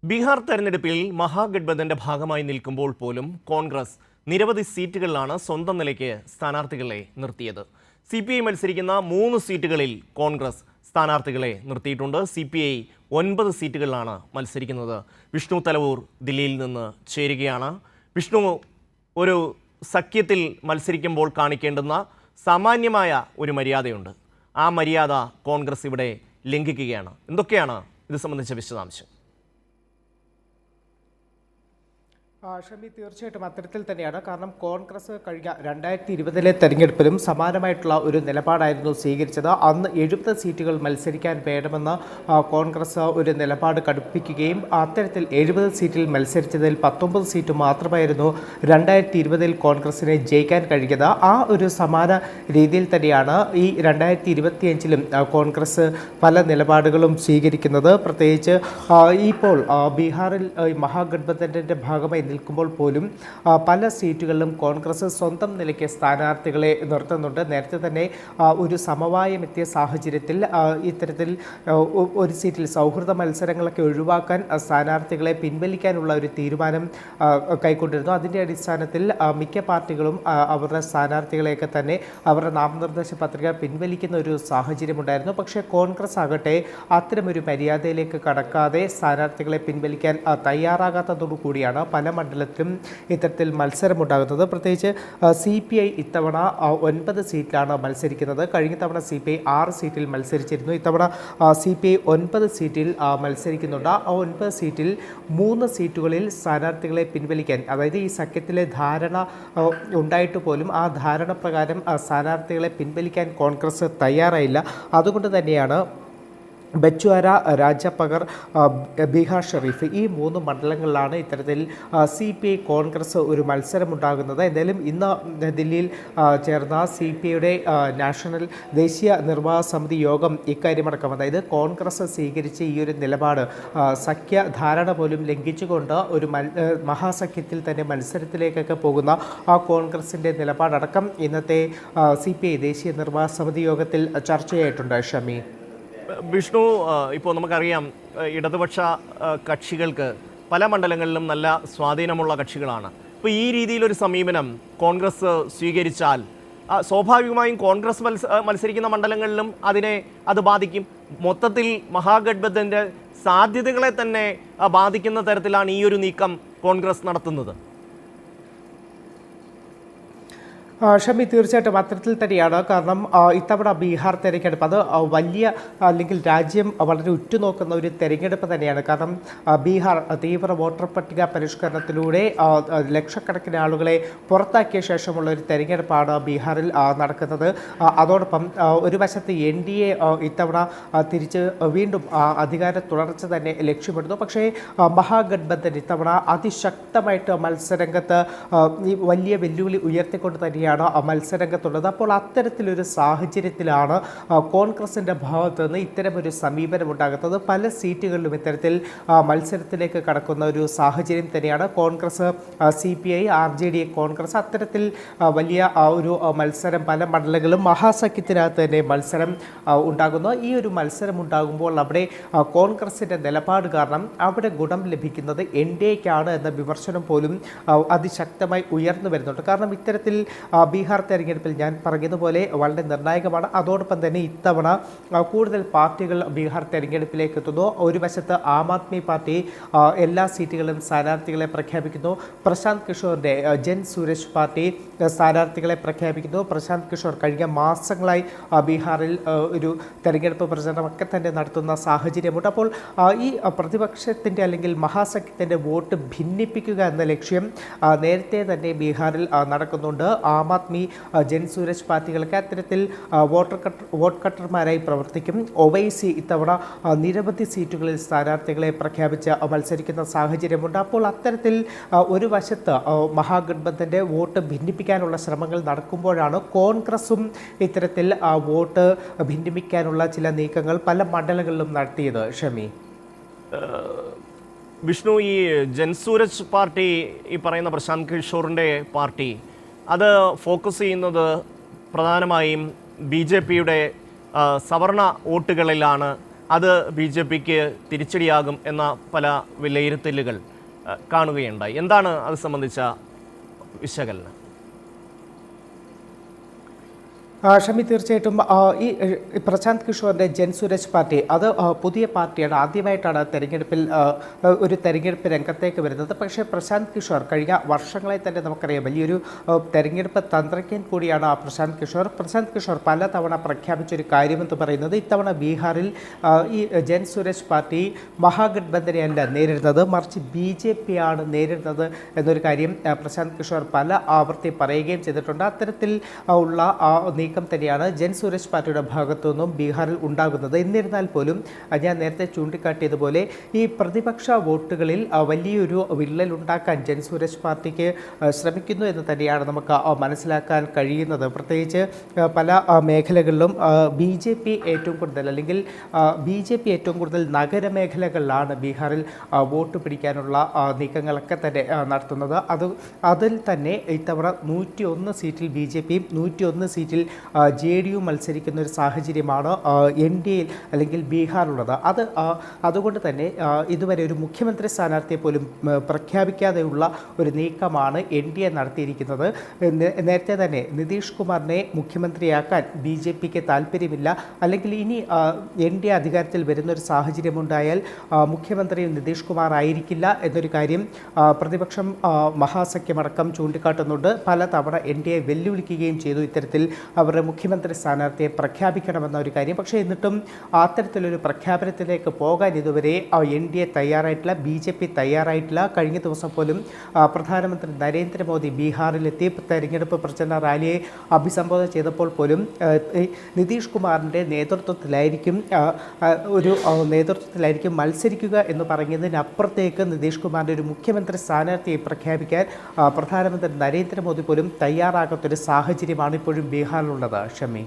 ബീഹാർ തെരഞ്ഞെടുപ്പിൽ മഹാഗഠബന്ധന്റെ ഭാഗമായി നിൽക്കുമ്പോൾ പോലും കോൺഗ്രസ് നിരവധി സീറ്റുകളിലാണ് സ്വന്തം നിലയ്ക്ക് സ്ഥാനാർത്ഥികളെ നിർത്തിയത്. CPI മത്സരിക്കുന്ന 3 സീറ്റുകളിൽ കോൺഗ്രസ് സ്ഥാനാർത്ഥികളെ നിർത്തിയിട്ടുണ്ട്. CPI 9 സീറ്റുകളിലാണ് മത്സരിക്കുന്നത്. വിഷ്ണു തലവൂർ ദില്ലിയിൽ നിന്ന് ചേരുകയാണ്. വിഷ്ണു, ഒരു സഖ്യത്തിൽ മത്സരിക്കുമ്പോൾ കാണിക്കേണ്ടുന്ന സാമാന്യമായ ഒരു മര്യാദയുണ്ട്. ആ മര്യാദ കോൺഗ്രസ് ഇവിടെ ലംഘിക്കുകയാണ്. എന്തൊക്കെയാണ് ഇത് സംബന്ധിച്ച വിശദാംശം? ഷമി, തീർച്ചയായിട്ടും അത്തരത്തിൽ തന്നെയാണ്. കാരണം കോൺഗ്രസ് കഴിഞ്ഞ 2020 തെരഞ്ഞെടുപ്പിലും സമാനമായിട്ടുള്ള ഒരു നിലപാടായിരുന്നു സ്വീകരിച്ചത്. അന്ന് 70 സീറ്റുകൾ മത്സരിക്കാൻ വേണമെന്ന് കോൺഗ്രസ് ഒരു നിലപാട് കടുപ്പിക്കുകയും അത്തരത്തിൽ 70 സീറ്റിൽ മത്സരിച്ചതിൽ 19 സീറ്റ് മാത്രമായിരുന്നു 2020 കോൺഗ്രസിനെ ജയിക്കാൻ കഴിഞ്ഞത്. ആ ഒരു സമാന രീതിയിൽ തന്നെയാണ് ഈ 2025 കോൺഗ്രസ് പല നിലപാടുകളും സ്വീകരിക്കുന്നത്. പ്രത്യേകിച്ച് ഇപ്പോൾ ബീഹാറിൽ മഹാഗഠബന്ധന്റെ ഭാഗമായി നിൽക്കുമ്പോൾ പോലും പല സീറ്റുകളിലും കോൺഗ്രസ് സ്വന്തം നിലയ്ക്ക് സ്ഥാനാർത്ഥികളെ നിർത്തുന്നുണ്ട്. നേരത്തെ തന്നെ ഒരു സമവായം എത്തിയ സാഹചര്യത്തിൽ ഇത്തരത്തിൽ ഒരു സീറ്റിൽ സൗഹൃദ മത്സരങ്ങളൊക്കെ ഒഴിവാക്കാൻ സ്ഥാനാർത്ഥികളെ പിൻവലിക്കാനുള്ള ഒരു തീരുമാനം കൈക്കൊണ്ടിരുന്നു. അതിൻ്റെ അടിസ്ഥാനത്തിൽ മിക്ക പാർട്ടികളും അവരുടെ സ്ഥാനാർത്ഥികളെയൊക്കെ തന്നെ അവരുടെ നാമനിർദ്ദേശ പത്രിക പിൻവലിക്കുന്ന ഒരു സാഹചര്യമുണ്ടായിരുന്നു. പക്ഷേ കോൺഗ്രസ് ആകട്ടെ അത്തരമൊരു മര്യാദയിലേക്ക് കടക്കാതെ സ്ഥാനാർത്ഥികളെ പിൻവലിക്കാൻ തയ്യാറാകാത്തതോടു കൂടിയാണ് പല മണ്ഡലത്തിലും ഇത്തരത്തിൽ മത്സരമുണ്ടാകുന്നത്. പ്രത്യേകിച്ച് CPI ഇത്തവണ 9 സീറ്റിലാണ് മത്സരിക്കുന്നത്. കഴിഞ്ഞ തവണ CPI 6 സീറ്റിൽ മത്സരിച്ചിരുന്നു. ഇത്തവണ CPI 9 സീറ്റിൽ മത്സരിക്കുന്നുണ്ട്. ആ 9 സീറ്റിൽ 3 സീറ്റുകളിൽ സ്ഥാനാർത്ഥികളെ പിൻവലിക്കാൻ, അതായത് ഈ സഖ്യത്തിലെ ധാരണ ഉണ്ടായിട്ട് പോലും ആ ധാരണ പ്രകാരം സ്ഥാനാർത്ഥികളെ പിൻവലിക്കാൻ കോൺഗ്രസ് തയ്യാറായില്ല. അതുകൊണ്ട് തന്നെയാണ് ബച്വാര, രാജപകർ, ബീഹാർ ഷെരീഫ് ഈ 3 മണ്ഡലങ്ങളിലാണ് ഇത്തരത്തിൽ CPI കോൺഗ്രസ് ഒരു മത്സരമുണ്ടാകുന്നത്. എന്തായാലും ഇന്ന് ദില്ലിയിൽ ചേർന്ന CPIയുടെ ദേശീയ നിർവാഹക സമിതി യോഗം ഇക്കാര്യമടക്കം, അതായത് കോൺഗ്രസ് സ്വീകരിച്ച ഈ ഒരു നിലപാട് സഖ്യ ധാരണ പോലും ലംഘിച്ചുകൊണ്ട് ഒരു മഹാസഖ്യത്തിൽ തന്നെ മത്സരത്തിലേക്കൊക്കെ പോകുന്ന ആ കോൺഗ്രസിൻ്റെ നിലപാടടക്കം ഇന്നത്തെ CPI ദേശീയ നിർവാഹക സമിതി യോഗത്തിൽ ചർച്ചയായിട്ടുണ്ട്. ഷമി, വിഷ്ണു, ഇപ്പോൾ നമുക്കറിയാം ഇടതുപക്ഷ കക്ഷികൾക്ക് പല മണ്ഡലങ്ങളിലും നല്ല സ്വാധീനമുള്ള കക്ഷികളാണ്. ഇപ്പോൾ ഈ രീതിയിലൊരു സമീപനം കോൺഗ്രസ് സ്വീകരിച്ചാൽ സ്വാഭാവികമായും കോൺഗ്രസ് മത്സരിക്കുന്ന മണ്ഡലങ്ങളിലും അത് ബാധിക്കും. മൊത്തത്തിൽ മഹാഗഠബന്ധൻ്റെ സാധ്യതകളെ തന്നെ ബാധിക്കുന്ന തരത്തിലാണ് ഈ ഒരു നീക്കം കോൺഗ്രസ് നടത്തുന്നത്. ഷമി, തീർച്ചയായിട്ടും അത്തരത്തിൽ തന്നെയാണ്. കാരണം ഇത്തവണ ബീഹാർ തെരഞ്ഞെടുപ്പ് അത് വലിയ, അല്ലെങ്കിൽ രാജ്യം വളരെ ഉറ്റുനോക്കുന്ന ഒരു തെരഞ്ഞെടുപ്പ് തന്നെയാണ്. കാരണം ബീഹാർ തീവ്ര വോട്ടർ പട്ടിക പരിഷ്കരണത്തിലൂടെ ലക്ഷക്കണക്കിന് ആളുകളെ പുറത്താക്കിയ ശേഷമുള്ള ഒരു തെരഞ്ഞെടുപ്പാണ് ബീഹാറിൽ നടക്കുന്നത്. അതോടൊപ്പം ഒരു വശത്ത് NDA ഇത്തവണ തിരിച്ച് വീണ്ടും അധികാര തുടർച്ച തന്നെ ലക്ഷ്യമിടുന്നു. പക്ഷേ മഹാഗഠബന്ധൻ ഇത്തവണ അതിശക്തമായിട്ട് മത്സരരംഗത്ത് വലിയ വെല്ലുവിളി ഉയർത്തിക്കൊണ്ട് തന്നെയാണ് മത്സരരംഗത്തുള്ളത്. അപ്പോൾ അത്തരത്തിലൊരു സാഹചര്യത്തിലാണ് കോൺഗ്രസിൻ്റെ ഭാഗത്തു നിന്ന് ഇത്തരമൊരു സമീപനമുണ്ടാകുന്നത്. പല സീറ്റുകളിലും ഇത്തരത്തിൽ മത്സരത്തിലേക്ക് കടക്കുന്ന ഒരു സാഹചര്യം തന്നെയാണ്. കോൺഗ്രസ്, CPI, RJD, കോൺഗ്രസ് അത്തരത്തിൽ വലിയ ഒരു മത്സരം പല മണ്ഡലങ്ങളിലും മഹാസഖ്യത്തിനകത്ത് തന്നെ മത്സരം ഉണ്ടാകുന്നു. ഈ ഒരു മത്സരം ഉണ്ടാകുമ്പോൾ അവിടെ കോൺഗ്രസിൻ്റെ നിലപാട് കാരണം അവിടെ ഗുണം ലഭിക്കുന്നത് NDAക്കാണ് എന്ന വിമർശനം പോലും അതിശക്തമായി ഉയർന്നു വരുന്നുണ്ട്. കാരണം ഇത്തരത്തിൽ ബീഹാർ തെരഞ്ഞെടുപ്പിൽ ഞാൻ പറഞ്ഞതുപോലെ വളരെ നിർണായകമാണ്. അതോടൊപ്പം തന്നെ ഇത്തവണ കൂടുതൽ പാർട്ടികൾ ബീഹാർ തെരഞ്ഞെടുപ്പിലേക്ക് എത്തുന്നു. ഒരു വശത്ത് ആം ആദ്മി പാർട്ടി എല്ലാ സീറ്റുകളിലും സ്ഥാനാർത്ഥികളെ പ്രഖ്യാപിക്കുന്നു. പ്രശാന്ത് കിഷോറിൻ്റെ ജൻ സൂരജ് പാർട്ടി സ്ഥാനാർത്ഥികളെ പ്രഖ്യാപിക്കുന്നു. പ്രശാന്ത് കിഷോർ കഴിഞ്ഞ മാസങ്ങളായി ബീഹാറിൽ ഒരു തെരഞ്ഞെടുപ്പ് പ്രചരണമൊക്കെ തന്നെ നടത്തുന്ന സാഹചര്യമുണ്ട്. അപ്പോൾ ഈ പ്രതിപക്ഷത്തിൻ്റെ അല്ലെങ്കിൽ മഹാസഖ്യത്തിൻ്റെ വോട്ട് ഭിന്നിപ്പിക്കുക എന്ന ലക്ഷ്യം നേരത്തെ തന്നെ ബീഹാറിൽ നടക്കുന്നുണ്ട്. ആം ആദ്മി, ജൻ സൂരജ് പാർട്ടികൾക്ക് അത്തരത്തിൽ വോട്ട് കട്ടർമാരായി പ്രവർത്തിക്കും. ഒവൈസി ഇത്തവണ നിരവധി സീറ്റുകളിൽ സ്ഥാനാർത്ഥികളെ പ്രഖ്യാപിച്ച് മത്സരിക്കുന്ന സാഹചര്യമുണ്ട്. അപ്പോൾ അത്തരത്തിൽ ഒരു വശത്ത് മഹാഗഠബന്ധൻ്റെ വോട്ട് ഭിന്നിപ്പിക്കാനുള്ള ശ്രമങ്ങൾ നടക്കുമ്പോഴാണ് കോൺഗ്രസും ഇത്തരത്തിൽ വോട്ട് ഭിന്നിപ്പിക്കാനുള്ള ചില നീക്കങ്ങൾ പല മണ്ഡലങ്ങളിലും നടത്തിയത്. ഷമി, വിഷ്ണു, ഈ ജൻസൂരജ് പാർട്ടി, ഈ പറയുന്ന പ്രശാന്ത് കിഷോറിൻ്റെ പാർട്ടി, അത് ഫോക്കസ് ചെയ്യുന്നത് പ്രധാനമായും BJPയുടെ സവർണ വോട്ടുകളിലാണ്. അത് BJPക്ക് തിരിച്ചടിയാകും എന്ന പല വിലയിരുത്തലുകൾ കാണുകയുണ്ടായി. എന്താണ് അത് സംബന്ധിച്ച വിശകലനം? ഷമി, തീർച്ചയായിട്ടും ഈ പ്രശാന്ത് കിഷോറിൻ്റെ ജൻ സുരേഷ് പാർട്ടി അത് പുതിയ പാർട്ടിയാണ്. ആദ്യമായിട്ടാണ് ഒരു തെരഞ്ഞെടുപ്പ് രംഗത്തേക്ക് വരുന്നത്. പക്ഷേ പ്രശാന്ത് കിഷോർ കഴിഞ്ഞ വർഷങ്ങളായി തന്നെ നമുക്കറിയാം വലിയൊരു തെരഞ്ഞെടുപ്പ് തന്ത്രജ്ഞൻ കൂടിയാണ് പ്രശാന്ത് കിഷോർ പലതവണ പ്രഖ്യാപിച്ചൊരു കാര്യമെന്ന് പറയുന്നത് ഇത്തവണ ബീഹാറിൽ ഈ ജൻ സുരേഷ് പാർട്ടി മഹാഗഠബന്ധനെയല്ല നേരിടുന്നത്, മറിച്ച് BJP ആണ് നേരിടുന്നത് എന്നൊരു കാര്യം പ്രശാന്ത് കിഷോർ പല ആവർത്തി പറയുകയും ചെയ്തിട്ടുണ്ട്. അത്തരത്തിൽ ഉള്ള നീക്കം തന്നെയാണ് ജൻ സുരേഷ് പാർട്ടിയുടെ ഭാഗത്തു നിന്നും ബീഹാറിൽ ഉണ്ടാകുന്നത്. എന്നിരുന്നാൽ പോലും ഞാൻ നേരത്തെ ചൂണ്ടിക്കാട്ടിയതുപോലെ ഈ പ്രതിപക്ഷ വോട്ടുകളിൽ വലിയൊരു വിള്ളലുണ്ടാക്കാൻ ജൻ സുരേഷ് പാർട്ടിക്ക് ശ്രമിക്കുന്നു എന്ന് തന്നെയാണ് നമുക്ക് മനസ്സിലാക്കാൻ കഴിയുന്നത്. പ്രത്യേകിച്ച് പല മേഖലകളിലും BJP ഏറ്റവും കൂടുതൽ നഗരമേഖലകളിലാണ് ബീഹാറിൽ വോട്ട് പിടിക്കാനുള്ള നീക്കങ്ങളൊക്കെ തന്നെ നടത്തുന്നത്. അതിൽ തന്നെ ഇത്തവണ 101 സീറ്റിൽ BJPയും 101 സീറ്റിൽ JDU മത്സരിക്കുന്ന ഒരു സാഹചര്യമാണ് NDAയിൽ അല്ലെങ്കിൽ ബീഹാറിലുള്ളത്. അതുകൊണ്ട് തന്നെ ഇതുവരെ ഒരു മുഖ്യമന്ത്രി സ്ഥാനാർത്ഥിയെ പോലും പ്രഖ്യാപിക്കാതെയുള്ള ഒരു നീക്കമാണ് NDA നടത്തിയിരിക്കുന്നത്. നേരത്തെ തന്നെ നിതീഷ് കുമാറിനെ മുഖ്യമന്ത്രിയാക്കാൻ BJPക്ക് താല്പര്യമില്ല, അല്ലെങ്കിൽ ഇനി NDA അധികാരത്തിൽ വരുന്നൊരു സാഹചര്യമുണ്ടായാൽ മുഖ്യമന്ത്രി നിതീഷ് കുമാർ ആയിരിക്കില്ല എന്നൊരു കാര്യം പ്രതിപക്ഷം മഹാസഖ്യമടക്കം ചൂണ്ടിക്കാട്ടുന്നുണ്ട്. പലതവണ NDA വെല്ലുവിളിക്കുകയും ചെയ്തു ഇത്തരത്തിൽ അവരുടെ മുഖ്യമന്ത്രി സ്ഥാനാർത്ഥിയെ പ്രഖ്യാപിക്കണമെന്ന ഒരു കാര്യം. പക്ഷേ എന്നിട്ടും അത്തരത്തിലൊരു പ്രഖ്യാപനത്തിലേക്ക് പോകാൻ ഇതുവരെ NDA തയ്യാറായിട്ടില്ല, BJP തയ്യാറായിട്ടില്ല. കഴിഞ്ഞ ദിവസം പോലും പ്രധാനമന്ത്രി നരേന്ദ്രമോദി ബീഹാറിലെത്തി തെരഞ്ഞെടുപ്പ് പ്രചരണ റാലിയെ അഭിസംബോധന ചെയ്തപ്പോൾ പോലും നിതീഷ് കുമാറിൻ്റെ നേതൃത്വത്തിലായിരിക്കും മത്സരിക്കുക എന്ന് പറഞ്ഞതിനപ്പുറത്തേക്ക് നിതീഷ് കുമാറിൻ്റെ ഒരു മുഖ്യമന്ത്രി സ്ഥാനാർത്ഥിയെ പ്രഖ്യാപിക്കാൻ പ്രധാനമന്ത്രി നരേന്ദ്രമോദി പോലും തയ്യാറാകാത്തൊരു സാഹചര്യമാണ് ഇപ്പോഴും ബീഹാറിലുള്ളത്. ഷമി.